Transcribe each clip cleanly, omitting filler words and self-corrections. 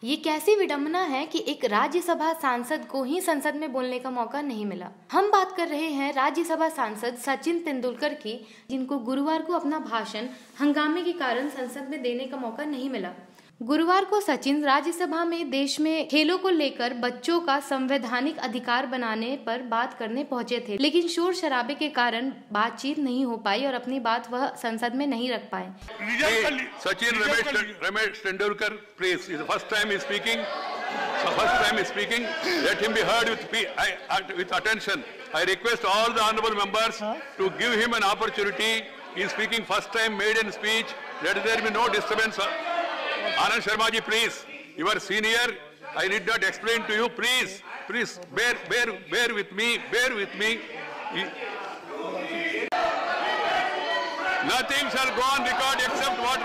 ये कैसी विडंबना है कि एक राज्यसभा सांसद को ही संसद में बोलने का मौका नहीं मिला। हम बात कर रहे हैं राज्यसभा सांसद सचिन तेंदुलकर की, जिनको गुरुवार को अपना भाषण हंगामे के कारण संसद में देने का मौका नहीं मिला। गुरुवार को सचिन राज्यसभा में देश में खेलों को लेकर बच्चों का संवैधानिक अधिकार बनाने पर बात करने पहुंचे थे, लेकिन शोर शराबे के कारण बातचीत नहीं हो पाई और अपनी बात वह संसद में नहीं रख पाए। Sachin Ramesh Tendulkar, please, first time is speaking, first time is speaking, let him be heard with attention. I request all the honorable members to give him an opportunity. He is speaking first time, maiden speech. Let there be no disturbance. Anand Sharma ji, please, you are senior. I need not explain to you. Please, bear with me. Nothing shall go on record except what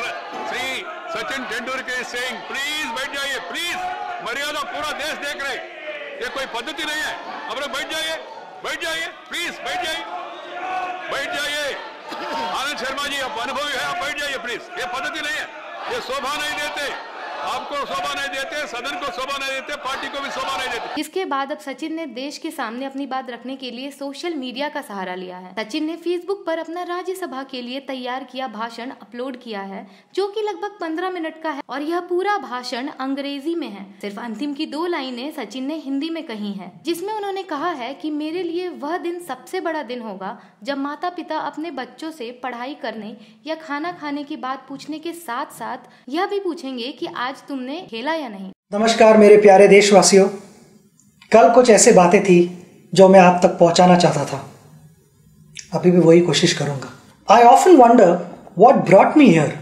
Sri Sachin Tendulkar is saying. Please बैठ जाइए, please. मर्यादा पूरा देश देख रहे, ये कोई पद्धति नहीं है। अब लोग बैठ जाइए, प्लीज बैठ जाइए। आनंद शर्मा जी, आप अनुभवी है, आप बैठ जाइए प्लीज। ये पद्धति नहीं है, ये शोभा नहीं देते, आपको शोभा नहीं देते, सदन को शोभा नहीं देते, पार्टी को भी शोभा नहीं देते। इसके बाद अब सचिन ने देश के सामने अपनी बात रखने के लिए सोशल मीडिया का सहारा लिया है। सचिन ने फेसबुक पर अपना राज्यसभा के लिए तैयार किया भाषण अपलोड किया है, जो कि लगभग 15 मिनट का है और यह पूरा भाषण अंग्रेजी में है। सिर्फ अंतिम की 2 लाइनें सचिन ने हिंदी में कही है, जिसमें उन्होंने कहा है कि मेरे लिए वह दिन सबसे बड़ा दिन होगा जब माता पिता अपने बच्चों से पढ़ाई करने या खाना खाने की बात पूछने के साथ साथ यह भी पूछेंगे कि आज तुमने खेला या नहीं। नमस्कार मेरे प्यारे देशवासियों, कल कुछ ऐसे बातें थी जो मैं आप तक पहुंचाना चाहता था। अभी भी वही कोशिश करूंगा। I often wonder what brought me here.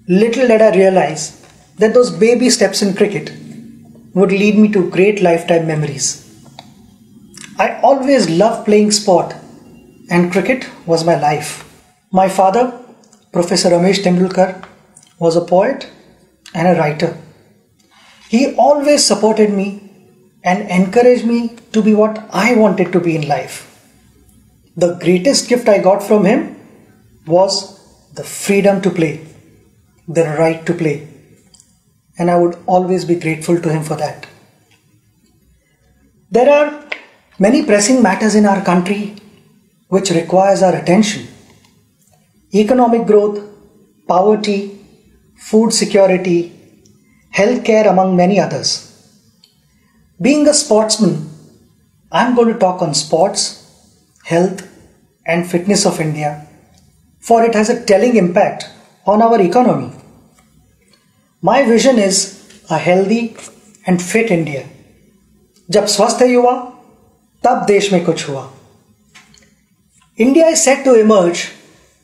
Little did I realize that those baby steps in cricket would lead me to great life time memories. I always love playing sport and cricket was my life. My father, professor Ramesh Tendulkar, was a poet and a writer. He always supported me and encouraged me to be what I wanted to be in life. The greatest gift I got from him was the freedom to play, the right to play, and I would always be grateful to him for that. There are many pressing matters in our country which requires our attention. Economic growth, poverty, food security, healthcare, among many others. Being a sportsman, I'm going to talk on sports, health and fitness of India, for it has a telling impact on our economy. My vision is a healthy and fit India. जब स्वस्थ युवा, तब देश में कुछ हुआ. India is set to emerge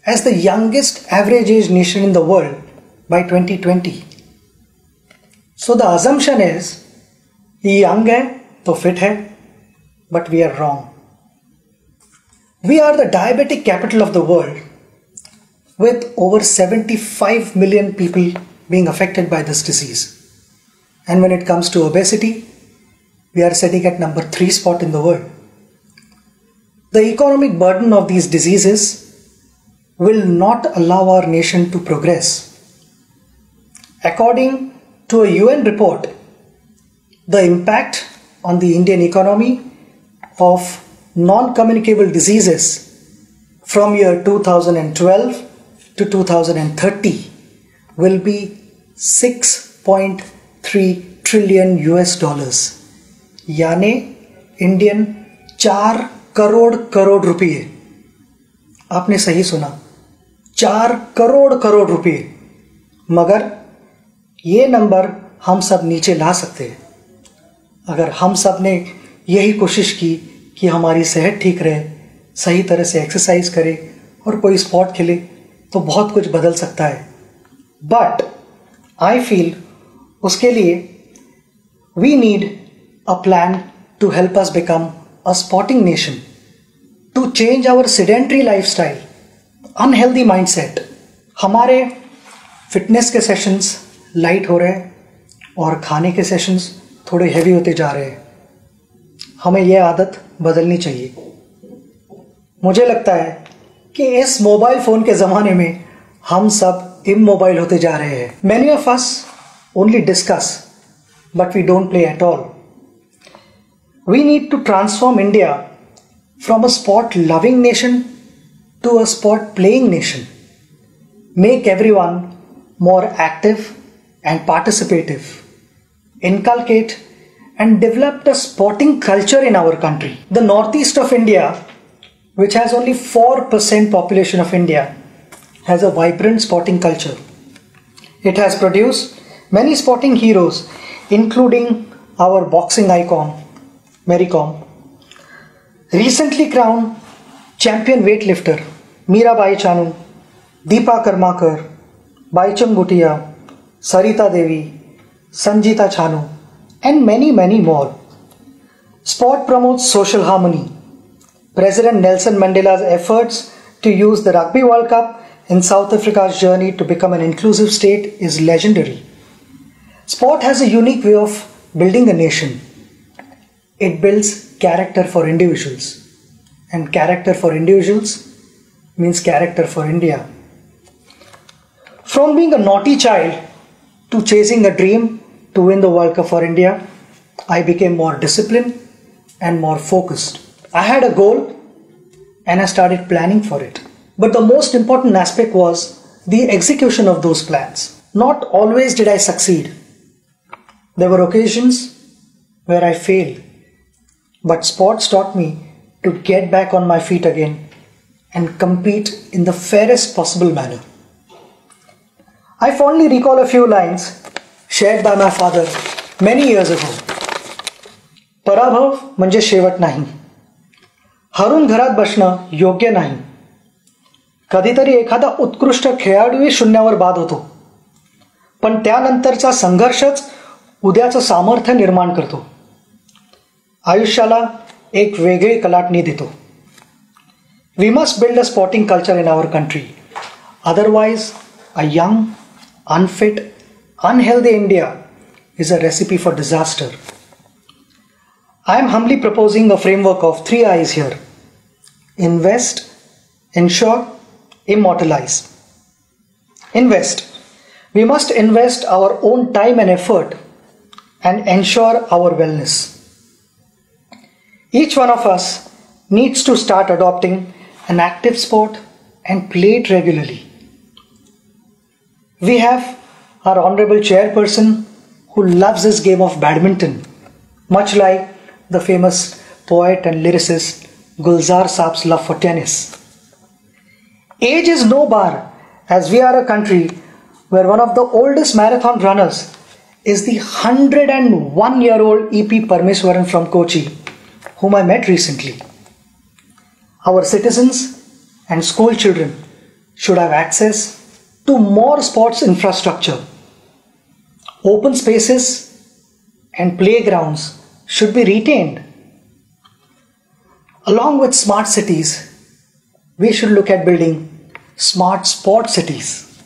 as the youngest average age nation in the world by 2020. So the assumption is ये young है तो fit है, but we are wrong. We are the diabetic capital of the world with over 75 million people being affected by this disease. And when it comes to obesity, we are sitting at number 3 spot in the world. The economic burden of these diseases will not allow our nation to progress. According to a UN report, the impact on the Indian economy of non-communicable diseases from year 2012 to 2030 will be $6.3 trillion US, यानी Indian 4 crore रुपये। आपने सही सुना, 4 करोड़ रुपये। मगर ये number हम सब नीचे ला सकते हैं अगर हम सब ने यही कोशिश की कि हमारी सेहत ठीक रहे, सही तरह से एक्सरसाइज करें और कोई स्पोर्ट खेले, तो बहुत कुछ बदल सकता है। बट आई फील उसके लिए we need a plan to help us become a sporting nation, to change our sedentary lifestyle, unhealthy mindset. हमारे फिटनेस के सेशंस लाइट हो रहे हैं और खाने के सेशंस थोड़े हैवी होते जा रहे हैं। हमें यह आदत बदलनी चाहिए। मुझे लगता है कि इस मोबाइल फ़ोन के ज़माने में हम सब इमोबाइल होते जा रहे हैं। Many of us only discuss but we don't play at all. We need to transform India from a sport-loving nation to a sport-playing nation. Make everyone more active and participative. Inculcate and develop a sporting culture in our country. The northeast of India, which has only 4% population of India, has a vibrant sporting culture. It has produced many sporting heroes, including our boxing icon, Mary Kom. Recently crowned champion weightlifter, Mirabai Chanu, Deepa Karmakar, Baichung Bhutia, Sarita Devi, Sanjita Chanu, and many, many more. Sport promotes social harmony. President Nelson Mandela's efforts to use the Rugby World Cup in South Africa's journey to become an inclusive state is legendary. Sport has a unique way of building a nation. It builds character for individuals, and character for individuals means character for India. From being a naughty child to chasing a dream to win the World Cup for India, I became more disciplined and more focused. I had a goal and I started planning for it. But the most important aspect was the execution of those plans. Not always did I succeed. There were occasions where I failed. But sports taught me to get back on my feet again and compete in the fairest possible manner. I fondly recall a few lines shared by my father many years ago. पराभव म्हणजे शेवट नाही. हरून घरात बसणं योग्य नाही. कधीतरी एखादा उत्कृष्ट खेळाडूही शून्यावर बाद होतो. पण त्यानंतरचा संघर्षच उद्याचं सामर्थ्य निर्माण करतो. आयुष्याला एक वेगळी कलाटणी देतो. We must build a sporting culture in our country. Otherwise, a young, unfit, unhealthy India is a recipe for disaster. I am humbly proposing a framework of 3 I's here. Invest, ensure, immortalize. Invest. We must invest our own time and effort and ensure our wellness. Each one of us needs to start adopting an active sport and play it regularly. We have our honorable chairperson who loves this game of badminton, much like the famous poet and lyricist Gulzar Saab's love for tennis. Age is no bar, as we are a country where one of the oldest marathon runners is the 101-year-old EP Parmeswaran from Kochi, whom I met recently. Our citizens and school children should have access to more sports infrastructure. Open spaces and playgrounds should be retained. Along with smart cities, we should look at building smart sport cities.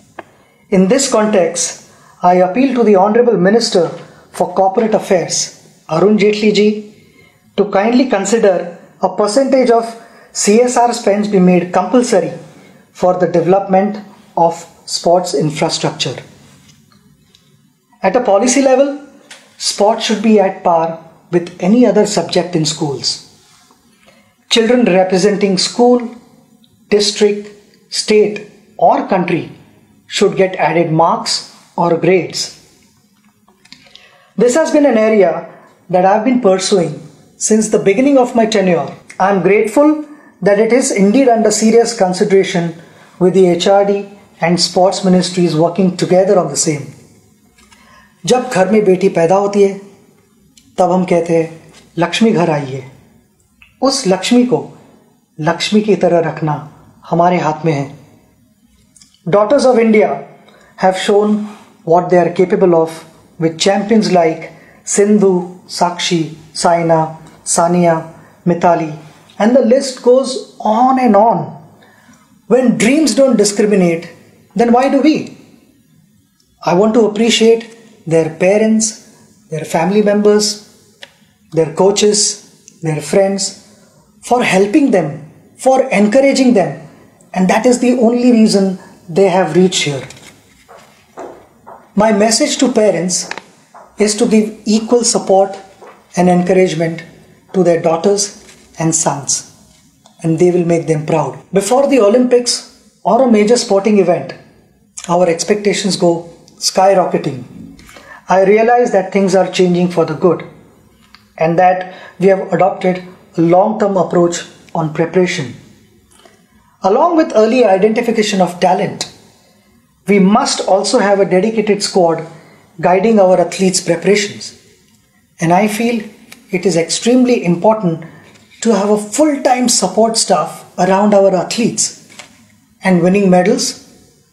In this context, I appeal to the Honorable Minister for Corporate Affairs, Arun Jaitley ji, to kindly consider a percentage of CSR spends be made compulsory for the development of sports infrastructure. At a policy level, sport should be at par with any other subject in schools. Children representing school, district, state or country should get added marks or grades. This has been an area that I have been pursuing since the beginning of my tenure. I am grateful that it is indeed under serious consideration with the HRD and sports ministries working together on the same. जब घर में बेटी पैदा होती है तब हम कहते हैं लक्ष्मी घर आई है. उस लक्ष्मी को लक्ष्मी की तरह रखना हमारे हाथ में है. Daughters of India have shown what they are capable of with champions like Sindhu, Sakshi, Saina, Sania, Mithali, and the list goes on and on. When dreams don't discriminate, then why do we? I want to appreciate their parents, their family members, their coaches, their friends for helping them, for encouraging them, and that is the only reason they have reached here. My message to parents is to give equal support and encouragement to their daughters and sons, and they will make them proud. Before the Olympics or a major sporting event, our expectations go skyrocketing. I realize that things are changing for the good and that we have adopted a long-term approach on preparation. Along with early identification of talent, we must also have a dedicated squad guiding our athletes' preparations. And I feel it is extremely important to have a full-time support staff around our athletes, and winning medals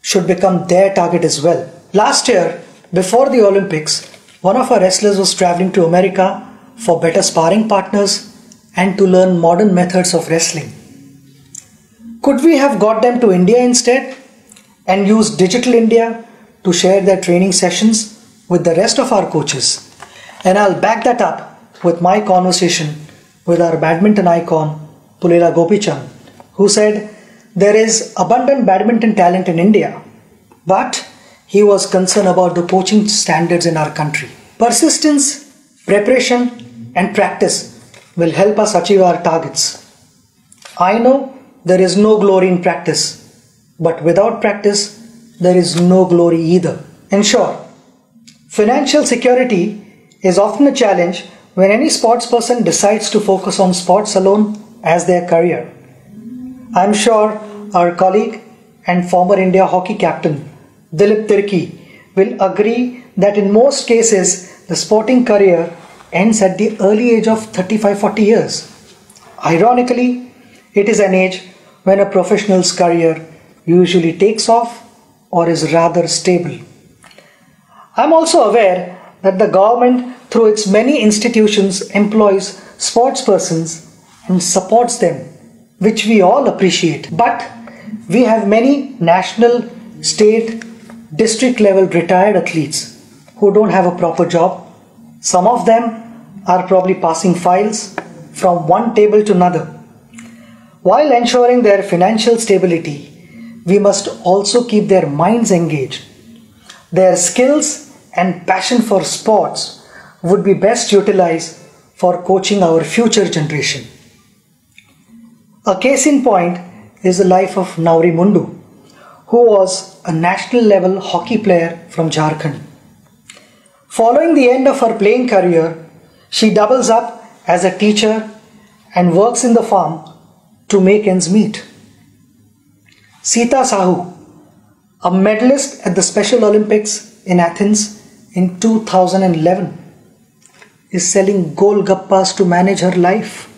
should become their target as well. Last year, before the Olympics, one of our wrestlers was traveling to America for better sparring partners and to learn modern methods of wrestling. Could we have got them to India instead and used Digital India to share their training sessions with the rest of our coaches? And I'll back that up with my conversation with our badminton icon, Pulela Gopichand, who said there is abundant badminton talent in India, but he was concerned about the coaching standards in our country. Persistence, preparation, and practice will help us achieve our targets. I know there is no glory in practice, but without practice, there is no glory either. In short, financial security is often a challenge when any sportsperson decides to focus on sports alone as their career. I am sure our colleague and former India hockey captain Dilip Tirki will agree that in most cases the sporting career ends at the early age of 35-40 years. Ironically, it is an age when a professional's career usually takes off or is rather stable. I am also aware that the government, through its many institutions, employs sportspersons and supports them, which we all appreciate. But we have many national, state, district level retired athletes who don't have a proper job. Some of them are probably passing files from one table to another. While ensuring their financial stability, we must also keep their minds engaged. Their skills and passion for sports would be best utilized for coaching our future generation. A case in point is the life of Nauri Mundu, who was a national level hockey player from Jharkhand. Following the end of her playing career, she doubles up as a teacher and works in the farm to make ends meet. Sita Sahu, a medalist at the Special Olympics in Athens in 2011, is selling golgappas to manage her life.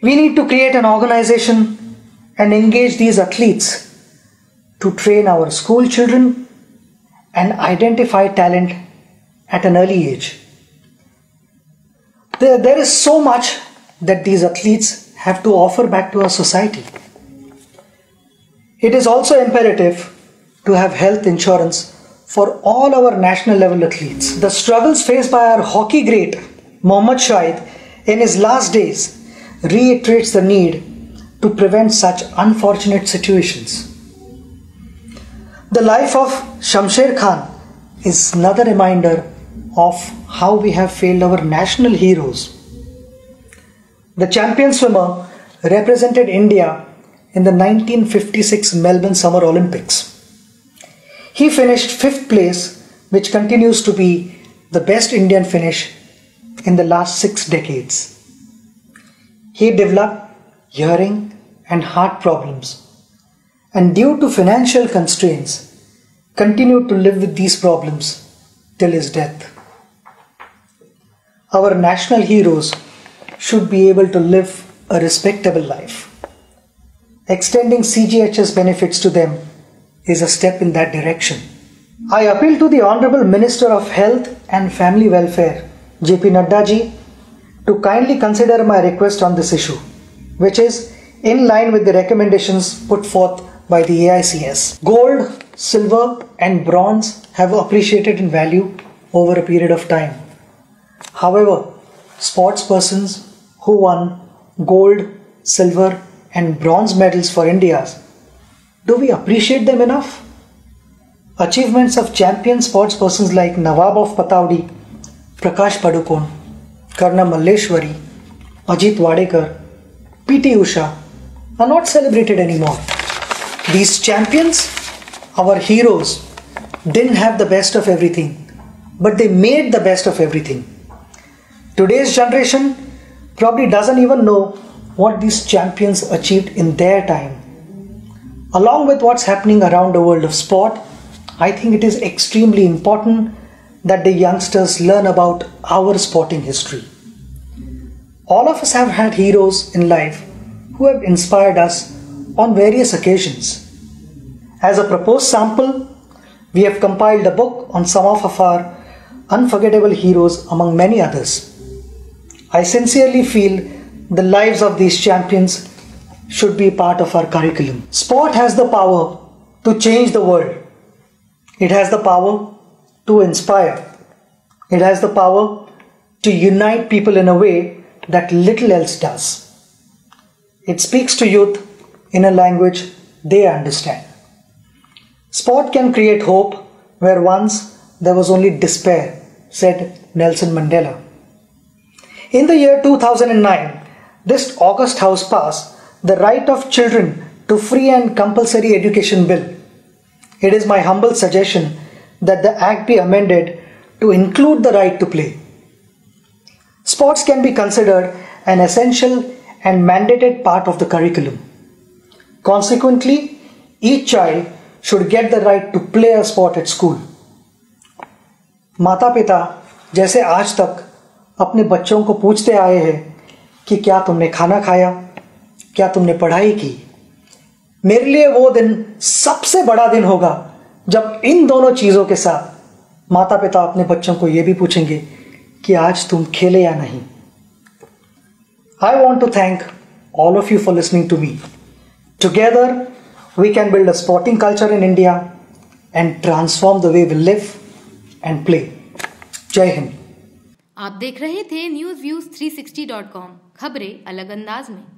We need to create an organization and engage these athletes to train our school children and identify talent at an early age. There is so much that these athletes have to offer back to our society. It is also imperative to have health insurance for all our national level athletes. The struggles faced by our hockey great Mohammad Shahid in his last days reiterates the need to prevent such unfortunate situations. The life of Shamsher Khan is another reminder of how we have failed our national heroes. The champion swimmer represented India in the 1956 Melbourne Summer Olympics. He finished 5th place, which continues to be the best Indian finish in the last 6 decades. He developed hearing and heart problems, and due to financial constraints, continued to live with these problems till his death. Our national heroes should be able to live a respectable life. Extending CGHS benefits to them is a step in that direction. I appeal to the Honorable Minister of Health and Family Welfare, JP Nadda ji, to kindly consider my request on this issue, which is in line with the recommendations put forth by the AICS. Gold, silver and bronze have appreciated in value over a period of time. However, sportspersons who won gold, silver and bronze medals for India, do we appreciate them enough? achievements of champion sports persons like Nawab of Pataudi, Prakash Padukone, Karna Malleshwari, Ajit Wadekar, P.T. Usha are not celebrated anymore. These champions, our heroes, didn't have the best of everything, but they made the best of everything. Today's generation probably doesn't even know what these champions achieved in their time. Along with what's happening around the world of sport, I think it is extremely important that the youngsters learn about our sporting history. All of us have had heroes in life who have inspired us on various occasions. As a proposed sample, we have compiled a book on some of our unforgettable heroes among many others. I sincerely feel the lives of these champions should be part of our curriculum. Sport has the power to change the world. It has the power to inspire. It has the power to unite people in a way that little else does. It speaks to youth in a language they understand. Sport can create hope where once there was only despair, said Nelson Mandela. In the year 2009, this August House passed the Right of Children to Free and Compulsory Education Bill. It is my humble suggestion that the Act be amended to include the right to play. Sports can be considered an essential and mandated part of the curriculum. Consequently, each child should get the right to play a sport at school. माता पिता जैसे आज तक अपने बच्चों को पूछते आए हैं कि क्या तुमने खाना खाया, क्या तुमने पढ़ाई की, मेरे लिए वो दिन सबसे बड़ा दिन होगा जब इन दोनों चीज़ों के साथ माता पिता अपने बच्चों को ये भी पूछेंगे कि आज तुम खेले या नहीं. I want to thank all of you for listening to me. Together, we can build a sporting culture in India and transform the way we live and play. जय हिंद. आप देख रहे थे न्यूज़ व्यूज 360.com, खबरें अलग अंदाज में.